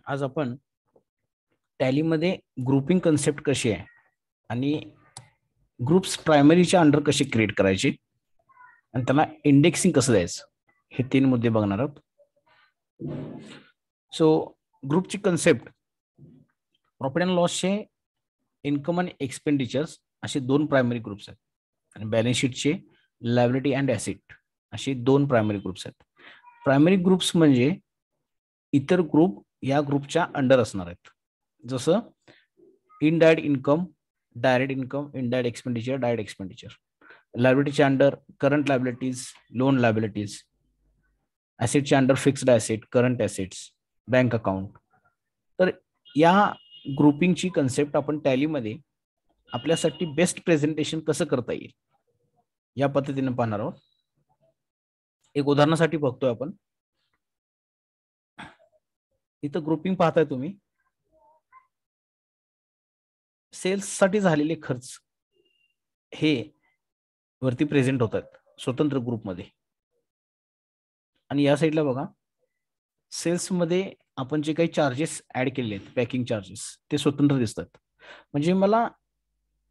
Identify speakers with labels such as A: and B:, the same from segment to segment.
A: आज आपण टॅलीमध्ये grouping concept कशी आहे आणि ग्रुप्स प्रायमरीच्या अंडर कसे क्रिएट करायचे आणि त्यांना इंडेक्सिंग कसं द्यायचं हे 3 मुद्दे बघणार आहोत. सो ग्रुपची कन्सेप्ट प्रॉफिट अँड लॉसचे इन्कम आणि एक्सपेंडिचर्स असे 2 प्रायमरी ग्रुप्स आहेत आणि बॅलन्स शीटचे लायबिलिटी अँड ॲसेट असे 2 प्रायमरी ग्रुप्स आहेत. प्रायमरी ग्रुप्स म्हणजे इतर ग्रुप या ग्रुपच्या अंडर असणार आहेत, जसं indirect income, direct income, indirect expenditure, direct expenditure. लायबिलिटीच्या under current liabilities, loan liabilities. ॲसेटच्या under fixed asset, current assets, bank account. तर या ग्रुपिंगची कन्सेप्ट आपण टॅलीमध्ये आपल्यासाठी बेस्ट प्रेझेंटेशन कसं करता येईल या पद्धतीने पाहणार आहोत. एक उदाहरणासाठी बघतोय आपण. इथं ग्रुपिंग पाहताय तुम्ही. सेल्स साठी झालेले खर्च हे वरती प्रेझेंट होतात स्वतंत्र ग्रुपमध्ये, आणि या साईडला बघा सेल्स मध्ये आपण जे काही चार्जेस ऍड केले आहेत, पॅकिंग चार्जेस, ते स्वतंत्र दिसतात. म्हणजे मला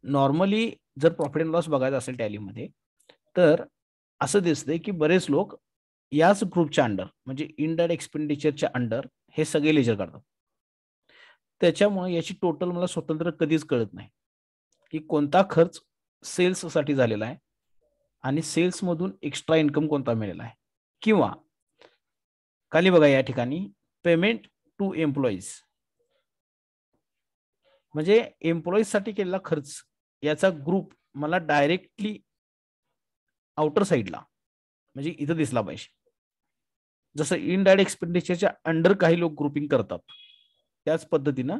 A: नॉर्मली जर प्रॉफिट अँड लॉस बघायचा असेल टॅलीमध्ये तर असं दिसतंय की बरेच लोक याच ग्रुपच्या अंडर म्हणजे इनडायरेक्ट एक्सपेंडिचरच्या अंडर हे सगळे लेजर काढतात. त्याच्यामुळे याची टोटल मला स्वतंत्र कधीच कळत नाही की कोणता खर्च सेल्स साठी झालेला आहे आणि सेल्स मधून एक्स्ट्रा इन्कम कोणता मिळाला आहे. किंवा खाली बघा या ठिकाणी पेमेंट टू एम्प्लॉईज, म्हणजे एम्प्लॉईज साठी केलेला खर्च याचा ग्रुप मला डायरेक्टली आउटर साईडला म्हणजे इथं दिसला पाहिजे. जसं इनडायरेक्ट एक्सपेंडिचरच्या अंडर काही लोक ग्रुपिंग करतात त्याच पद्धतीनं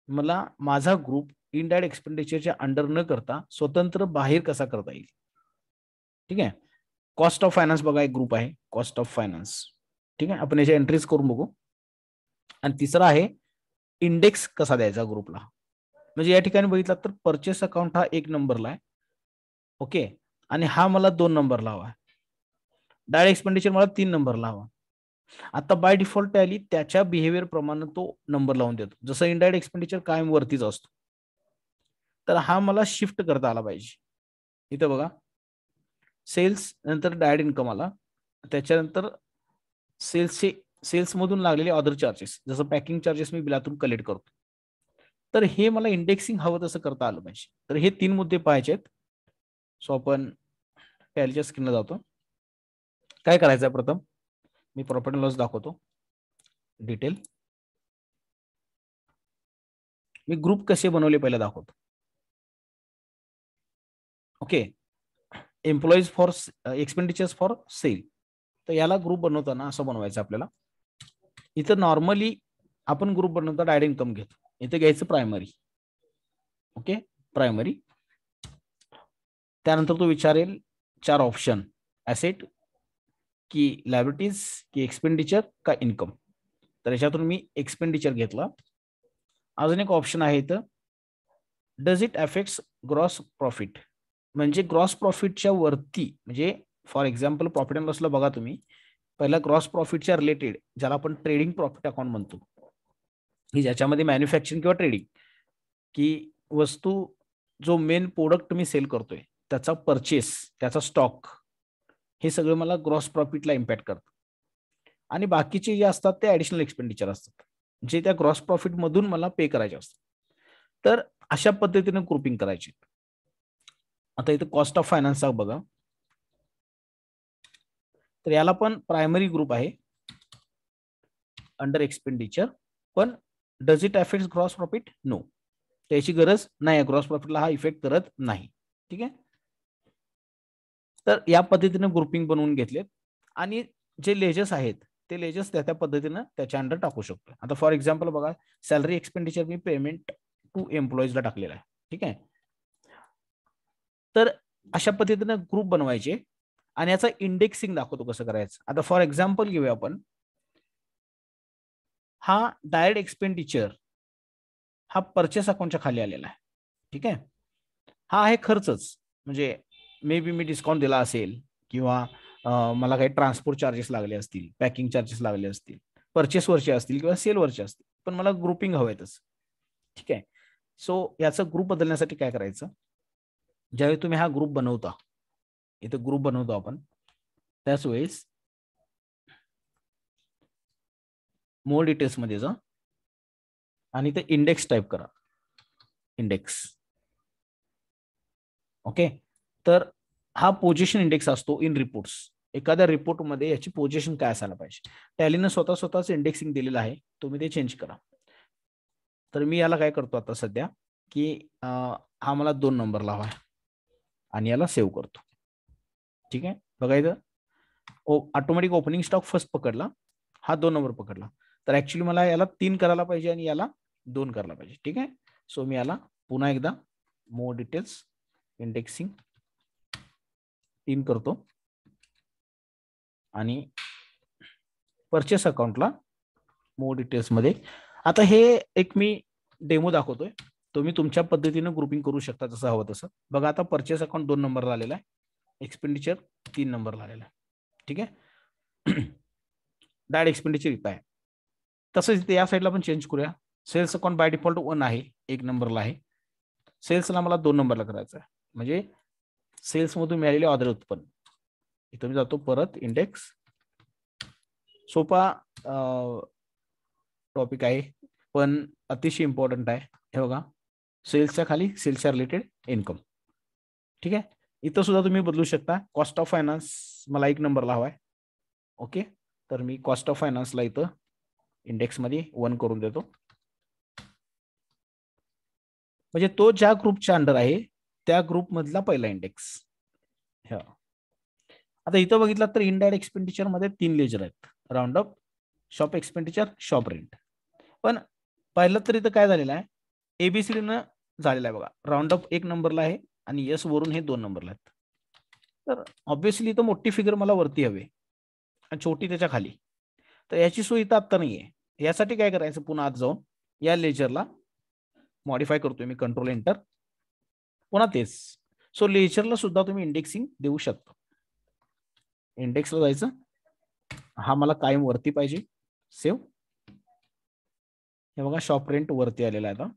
A: मला माझा ग्रुप इनडायरेक्ट एक्सपेंडिचरच्या अंडर न करता स्वतंत्र बाहेर कसा करता येईल. ठीक आहे. कॉस्ट ऑफ फायनान्स बघा एक ग्रुप आहे, कॉस्ट ऑफ फायनान्स. ठीक आहे, आपण याच्या एंट्रीज करून बघू. आणि तिसरा आहे इंडेक्स कसा द्यायचा ग्रुपला. म्हणजे या ठिकाणी बघितलं तर परचेस अकाउंट हा 1 नंबरला आहे, ओके, आणि हा मला 2 नंबरला हवा. डायरेक्ट एक्सपेंडिचर मला 3 नंबरला हवा. आता बाय डिफॉल्ट टॅली त्याच्या बिहेवियर प्रमाणे तो नंबर लावून देतो. जसं इनडायरेक्ट एक्सपेंडिचर कायम वरतीच असतो, तर हा मला शिफ्ट करता आला पाहिजे. इथं बघा सेल्स नंतर डायरेक्ट इन्कम आला, त्याच्यानंतर सेल्स मधून लागलेले अदर चार्जेस, जसं पॅकिंग चार्जेस मी बिलातून कलेक्ट करतो. तर हे मला इंडेक्सिंग हवं तसं करता आलं पाहिजे. तर हे 3 मुद्दे पाहायचे आहेत. सो आपण टॅलीच्या स्क्रीनला जातो. काय करायचं आहे, प्रथम मी प्रॉफिट अँड लॉस दाखवतो डिटेल. मी ग्रुप कसे बनवले पहिला दाखवतो. Okay, employees for expenditures for sale. तर याला ग्रुप बनवताना असं बनवायचं आपल्याला. इथं नॉर्मली आपण ग्रुप बनवता डायरेक्ट इन्कम घेतो, इथे घ्यायचं प्रायमरी. Okay, primary. त्यानंतर तो विचारेल 4 ऑप्शन, ॲसेट की लायबिलिटीज की एक्सपेंडिचर का इन्कम. तर याच्यातून मी एक्सपेंडिचर घेतला. अजून एक ऑप्शन आहे इथं, does it affects gross profit. म्हणजे ग्रॉस प्रॉफिटच्या वरती, म्हणजे फॉर एक्झाम्पल प्रॉफिट अँड लॉसला बघा तुम्ही, पहिला ग्रॉस प्रॉफिटच्या रिलेटेड ज्याला आपण ट्रेडिंग प्रॉफिट अकाउंट म्हणतो, की ज्याच्यामध्ये मॅन्युफॅक्चरिंग किंवा ट्रेडिंग की वस्तू जो मेन प्रोडक्ट मी सेल करतोय त्याचा परचेस, त्याचा स्टॉक, हे सगळं मला ग्रॉस प्रॉफिटला इम्पॅक्ट करतं. आणि बाकीचे जे असतात ते ऍडिशनल एक्सपेंडिचर असतात जे त्या ग्रॉस प्रॉफिट मधून मला पे करायचे असतात. तर अशा पद्धतीने ग्रुपिंग करायची. आता इथं कॉस्ट ऑफ फायनान्स बघा, तर याला पण प्रायमरी ग्रुप आहे अंडर एक्सपेंडिचर, पण does it affect gross profit, no, त्याची गरज नाही, ग्रॉस प्रॉफिटला हा इफेक्ट करत नाही. ठीक आहे. तर या पद्धतीने ग्रुपिंग बनवून घेतलेत आणि जे लेजर्स आहेत ते लेजर्स त्या पद्धतीनं त्याच्या अंडर टाकू शकतो. आता फॉर एक्झाम्पल बघा, सॅलरी एक्सपेंडिचर मी पेमेंट टू एम्प्लॉईजला टाकलेला आहे. ठीक आहे. तर अशा पद्धतीनं ग्रुप बनवायचे आणि याचा इंडेक्सिंग दाखवतो कसं करायचं. आता फॉर एक्झाम्पल घेऊया आपण, हा डायरेक्ट एक्सपेंडिचर हा परचेस अकाउंटच्या खाली आलेला आहे. ठीक आहे. हा आहे खर्चच, म्हणजे मे बी मी डिस्काउंट दिला असेल किंवा मला काही ट्रान्सपोर्ट चार्जेस लागले असतील, पॅकिंग चार्जेस लागले असतील, परचेस वरचे असतील किंवा सेल वरचे असतील. पण मला ग्रुपिंग हवं आहे तसं. ठीक आहे. सो याचं ग्रुप बदलण्यासाठी काय करायचं, ज्यावेळी तुम्ही हा ग्रुप बनवता, इथं ग्रुप बनवतो आपण, त्याच वेळेस मोर डिटेल्स मध्ये जा आणि ते इंडेक्स टाईप करा, इंडेक्स. ओके. तर हा पोझिशन इंडेक्स असतो इन रिपोर्ट्स. एखाद्या रिपोर्टमध्ये याची पोझिशन काय असायला पाहिजे. टॅलीनं स्वतःच इंडेक्सिंग दिलेलं आहे, तुम्ही ते चेंज करा. तर मी याला काय करतो आता सध्या, की हा मला 2 नंबरला हवा आहे आणि याला सेव्ह करतो. ठीक आहे. बघा इथं ऑटोमॅटिक ओपनिंग स्टॉक फर्स्ट पकडला, हा 2 नंबर पकडला. तर ऍक्च्युली मला याला 3 करायला पाहिजे आणि याला 2 करायला पाहिजे. ठीक आहे. सो मी याला पुन्हा एकदा मोर डिटेल्स इंडेक्सिंग 3 करतो आणि परचेस अकाउंटला मोर डिटेल्स मध्ये. आता हे एक मी डेमो दाखवतोय, तुम्ही तुमच्या पद्धतीनं ग्रुपिंग करू शकता जसं हवं तसं. बघा आता परचेस अकाउंट 2 नंबरला आलेला आहे, एक्सपेंडिचर 3 नंबरला आलेला आहे. ठीक आहे. डायरेक्ट एक्सपेंडिचर इथं आहे. तसंच या साईडला पण चेंज करूया. सेल्स अकाउंट बाय डिफॉल्ट 1 आहे, 1 नंबरला आहे. सेल्सला मला 2 नंबरला करायचं आहे, म्हणजे सेल्स मधून मिळालेले ऑर्डर उत्पन्न. इथं मी जातो परत इंडेक्स. सोपा टॉपिक आहे पण अतिशय इम्पॉर्टंट आहे. हे बघा, सेल्सच्या खाली सेल्सच्या रिलेटेड इन्कम. ठीक आहे. इथं सुद्धा तुम्ही बदलू शकता. कॉस्ट ऑफ फायनान्स मला 1 नंबरला हवाय. ओके. तर मी कॉस्ट ऑफ फायनान्सला इथं इंडेक्समध्ये 1 करून देतो, म्हणजे तो ज्या ग्रुपच्या अंडर आहे त्या ग्रुप मधला पहिला इंडेक्स. आता इथं बघितलं तर इनडायरेक्ट एक्सपेंडिचर मध्ये 3 लेजर आहेत, round up, shop expenditure, shop rent. पण पहिलं तर इथं काय झालेलं आहे, एबीसीडी न झालेला आहे बघा. राऊंड अप 1 नंबरला आहे आणि यस वरून हे 2 नंबरला आहेत. तर ऑब्व्हियसली इथं मोठी फिगर मला वरती हवी आणि छोटी त्याच्या खाली. तर याची सोय इथं आत्ता नाहीये. यासाठी काय करायचं, पुन्हा आत जाऊन या लेजरला मॉडिफाय करतोय मी, कंट्रोल एंटर, पुन्हा तेच. सो लेजरला सुद्धा तुम्ही इंडेक्सिंग देऊ शकता. इंडेक्सला जायचं, हा मला कायम वरती पाहिजे, सेव्ह. हे बघा शॉप रेंट वरती आलेला आहे. आता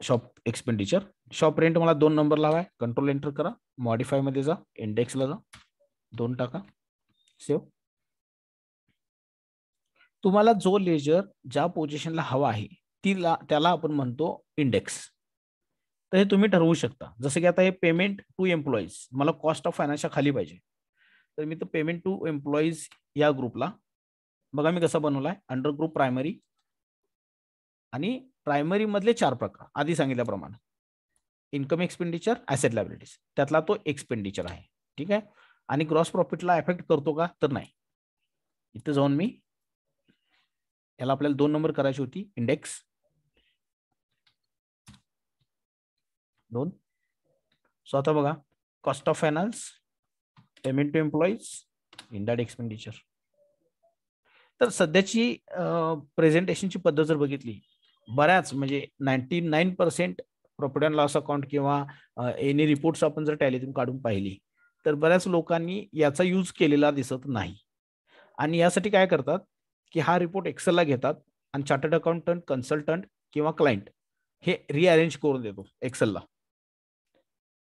A: शॉप एक्सपेंडिचर, शॉप रेंट मला 2 नंबरला हवाय, कंट्रोल एंटर करा, मॉडिफाय मध्ये जा, इंडेक्सला जा, 2 टाका, सेव्ह. तुम्हाला जो लेजर ज्या पोझिशनला हवा आहे त्याला आपण म्हणतो इंडेक्स. तर हे तुम्ही ठरवू शकता. जसं की आता हे पेमेंट टू एम्प्लॉईज मला कॉस्ट ऑफ फायनान्सच्या खाली पाहिजे, तर मी तर पेमेंट टू एम्प्लॉईज या ग्रुपला बघा मी कसा बनवलाय, अंडर ग्रुप प्रायमरी, आणि प्रायमरी मधले 4 प्रकार आधी सांगितल्याप्रमाणे, इन्कम एक्सपेंडिचर, ऍसेट लायबिलिटीज, त्यातला तो एक्सपेंडिचर आहे. ठीक आहे. आणि ग्रॉस प्रॉफिटला इफेक्ट करतो का, तर नाही. इथं जाऊन मी याला आपल्याला 2 नंबर करायची होती, इंडेक्स 2. सो आता बघा, cost of finance, payment to employees, indirect expenditure. तर सध्याची प्रेझेंटेशनची पद्धत जर बघितली, बऱ्याच म्हणजे 99% प्रॉफिट अँड लॉस अकाउंट किंवा एनी रिपोर्ट्स आपण जर टॅलीतून काढून पाहिली तर बऱ्याच लोकांनी याचा यूज केलेला दिसत नाही. आणि यासाठी काय करतात की हा रिपोर्ट एक्सेलला घेतात आणि चार्टर्ड अकाउंटंट, कन्सल्टंट किंवा क्लायंट हे रिअरेंज करून देतो एक्सेलला.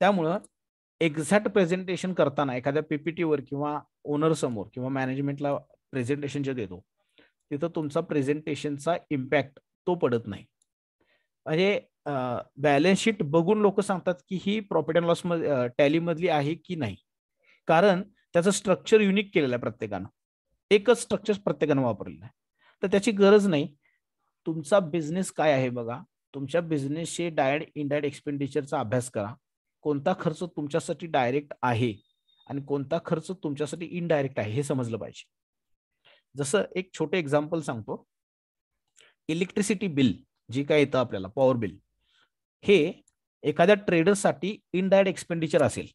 A: त्यामुळं एक्झॅक्ट प्रेझेंटेशन करताना एखाद्या पीपीटीवर किंवा ओनर समोर किंवा मॅनेजमेंटला प्रेझेंटेशन जे देतो तिथं तुमचा प्रेझेंटेशनचा इम्पॅक्ट तो पडत नाही. म्हणजे बॅलन्स शीट बघून लोक सांगतात की ही प्रॉफिट अँड लॉस टॅली मधली आहे की नाही, कारण त्याचं स्ट्रक्चर युनिक केलेलं आहे प्रत्येकानं, एकच स्ट्रक्चर प्रत्येकानं वापरलेलं आहे. तर त्याची गरज नाही. तुमचा बिझनेस काय आहे बघा, तुमच्या बिझनेसचे डायरेक्ट इनडायरेक्ट एक्सपेंडिचरचा अभ्यास करा. कोणता खर्च तुमच्यासाठी डायरेक्ट आहे आणि कोणता खर्च तुमच्यासाठी इनडायरेक्ट आहे हे समजलं पाहिजे. जसं एक छोटे एक्झाम्पल सांगतो, इलेक्ट्रिसिटी बिल जी काय येतं आपल्याला, पॉवर बिल, हे एखाद्या ट्रेडरसाठी इनडायरेक्ट एक्सपेंडिचर असेल,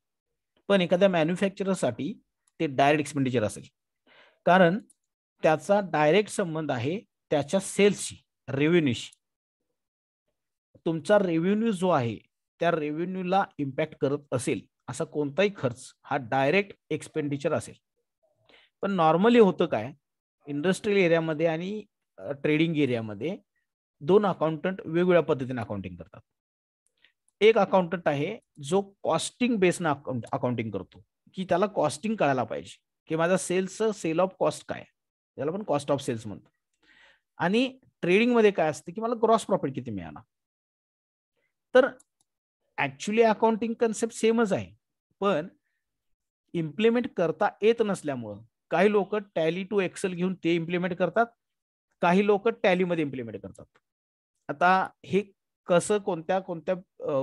A: पण एखाद्या मॅन्युफॅक्चररसाठी ते डायरेक्ट एक्सपेंडिचर असेल, कारण त्याचा डायरेक्ट संबंध आहे त्याच्या सेल्सशी, रेव्हेन्यूशी. तुमचा रेव्हेन्यू जो आहे त्या रेव्हेन्यूला इम्पॅक्ट करत असेल असा कोणताही खर्च हा डायरेक्ट एक्सपेंडिचर असेल. पण नॉर्मली होतं काय, इंडस्ट्रियल एरियामध्ये आणि ट्रेडिंग एरियामध्ये दोन अकाउंटंट वेगवेगळ्या पद्धतीने अकाउंटिंग करतात. एक अकाउंटंट आहे जो कॉस्टिंग बेस्ड अकाउंटिंग करतो, की त्याला कॉस्टिंग कळायला पाहिजे की माझा सेल ऑफ कॉस्ट काय, त्याला पण कॉस्ट ऑफ सेल्स म्हणतो. आणि ट्रेडिंग मध्ये काय असते की मला ग्रॉस प्रॉफिट किती मिळाला. तर ऍक्च्युली अकाउंटिंग कन्सेप्ट सेमच आहे, पण इम्प्लिमेंट करता येत नसल्यामुळं काही लोक टॅली टू एक्सेल घेऊन ते इम्प्लिमेंट करतात, काही लोक टॅलीमध्ये इम्प्लिमेंट करतात. आता हे कसं कोणत्या